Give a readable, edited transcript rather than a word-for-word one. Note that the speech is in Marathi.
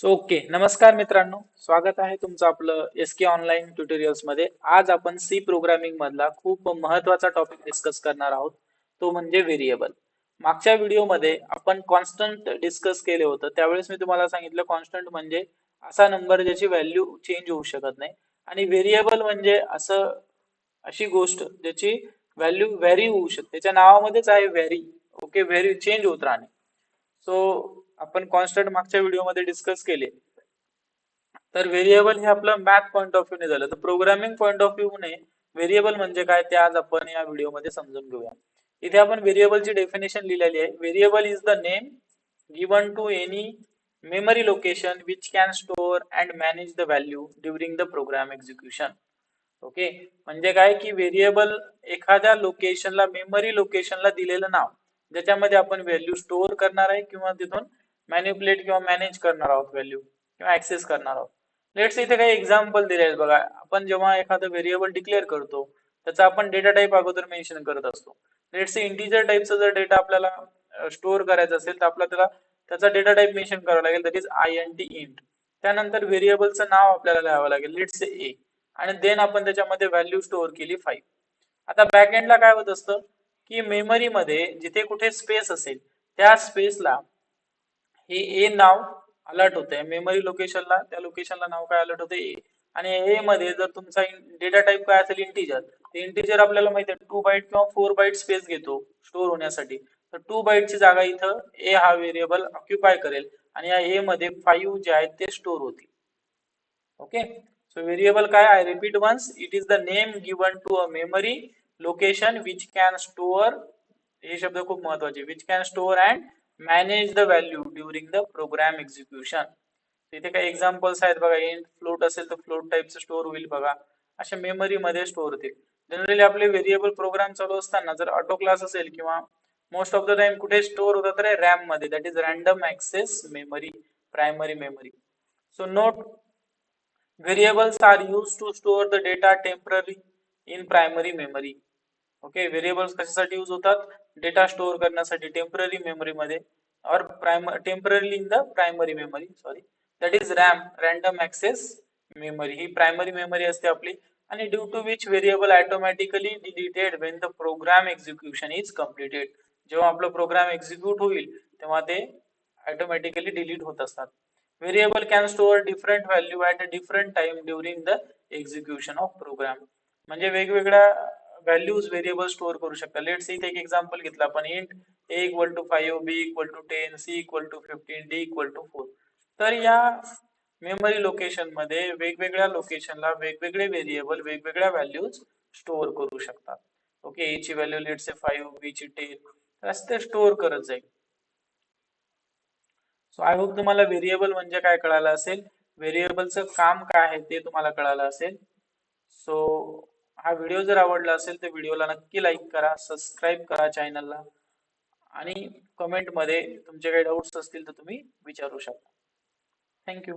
ओके, नमस्कार मित्रांनो, स्वागत आहे तुमचं आपलं एस के ऑनलाईन ट्युटोरियल्स मध्ये. आज आपण सी प्रोग्रामिंग मधला खूप महत्वाचा टॉपिक डिस्कस करणार आहोत, तो म्हणजे व्हेरिएबल. मागच्या व्हिडिओमध्ये आपण कॉन्स्टंट डिस्कस केले होतं. त्यावेळेस मी तुम्हाला सांगितलं कॉन्स्टंट म्हणजे असा नंबर ज्याची व्हॅल्यू चेंज होऊ शकत नाही, आणि व्हेरिएबल म्हणजे अशी गोष्ट ज्याची व्हॅल्यू व्हॅरी होऊ शकते. त्याच्या नावामध्येच आहे व्हॅरी. ओके, व्हॅरी चेंज होत राहणे. सो आपण कॉन्स्टंट मागच्या व्हिडिओमध्ये डिस्कस केले. तर व्हेरिएबल हे आपलं मॅथ पॉइंट ऑफ व्ह्यू ने झालं, तर प्रोग्रामिंग पॉइंट ऑफ व्ह्यू ने व्हेरिएबल म्हणजे काय ते आज आपण या व्हिडिओमध्ये समजून घेऊया. इथे आपण व्हेरिएबलची डेफिनेशन लिहिलेली आहे. Variable is the name given to any memory location which can store and manage the value during the program execution. Okay, म्हणजे काय की व्हेरिएबल एखाद्या लोकेशनला, मेमरी लोकेशनला दिलेलं नाव, ज्याच्यामध्ये आपण व्हॅल्यू स्टोअर करणार आहे किंवा तिथून मॅनिप्युलेट किंवा मॅनेज करणार आहोत व्हॅल्यू किंवा ऍक्सेस करणार आहोत. लेट्स इथे काही एक्झाम्पल दिले आहेत बघा. आपण जेव्हा एखादं व्हेरिएबल डिक्लेअर करतो त्याचा आपण डेटा टाईप अगोदर मेन्शन करत असतो. लेट्स इंटिजर टाईपचा जर डेटा आपल्याला स्टोअर करायचा असेल तर आपल्याला त्याचा डेटा टाईप मेन्शन करावा लागेल, दॅट इज इंट. त्यानंतर व्हेरिएबलचं नाव आपल्याला लिहावं लागेल, लेट्स से ए, आणि देन आपण त्याच्यामध्ये व्हॅल्यू स्टोअर केली 5. आता बॅकएंडला काय होत असतं की मेमरीमध्ये जिथे कुठे स्पेस असेल त्या स्पेसला हे ए नाव अलर्ट होते. मेमरी लोकेशनला, त्या लोकेशनला नाव काय अलर्ट होते, ए. आणि ए मध्ये जर तुमचा डेटा टाइप काय असेल इंटिजर, ते इंटिजर आपल्याला माहिती आहे 2 बाईट किंवा 4 बाईट स्पेस घेतो स्टोअर होण्यासाठी. तर 2 बाईटची जागा इथं ए हा व्हेरिएबल ऑक्युपाय करेल आणि या ए मध्ये 5 जे आहेत ते स्टोअर होतील. ओके, सो व्हेरिएबल काय आहे, repeat once, it is the name given to a memory location which can store, हे शब्द खूप महत्वाचे, which can store and manage the value during the program execution. तिथे काही एक्झाम्पल्स आहेत बघा. इंट फ्लोट असेल तर फ्लोट टाईपचं स्टोअर होईल बघा, अशा मेमरी मध्ये स्टोअर होतील. जनरली आपले व्हेरिएबल प्रोग्राम चालू असताना जर ऑटो क्लास असेल किंवा मोस्ट ऑफ द टाइम कुठे स्टोअर होतात तर रॅम मध्ये, that is random access memory, primary memory. So note, variables are used to store the data temporarily in primary memory. Okay, variables कशासाठी यूज होतात, डेटा स्टोअर करण्यासाठी टेम्पररी मेमरी मध्ये, और temporary in the primary memory, sorry, that is RAM, random access memory. ही प्रायमरी मेमरी असते आपली, आणि due to which variable automatically deleted when the program execution is completed. जेव्हा आपला प्रोग्राम एक्झिक्यूट होईल तेव्हा ते ऑटोमॅटिकली डिलीट होत असतात. Variable can store different value at a different time during the execution of program. म्हणजे वेगवेगळ्या व्हॅल्यूज व्हेरिएबल स्टोअर करू शकता. लेट्स इथे एक एक्झाम्पल घेतलं आपण, int a equal to 5, b equal to 10, c equal to 15, d equal to 4. तर या मेमरी लोकेशन मध्ये वेगवेगळ्या लोकेशनला वेगवेगळे व्हेरिएबल वेगवेगळ्या व्हॅल्यूज स्टोअर करू शकतात. ओके, a ची व्हॅल्यू लेट्स से 5, b ची 10, असं ते स्टोअर करत जाईल. सो आय होप तुम्हाला व्हेरिएबल म्हणजे काय कळालं असेल, व्हेरिएबलचं काम काय आहे ते तुम्हाला कळालं असेल. सो हा व्हिडिओ जर आवडला असेल तर व्हिडिओला नक्की लाईक करा, सबस्क्राईब करा चॅनलला, आणि कमेंट मध्ये तुमचे काही डाऊट्स असतील तर तुम्ही विचारू शकता. थँक्यू.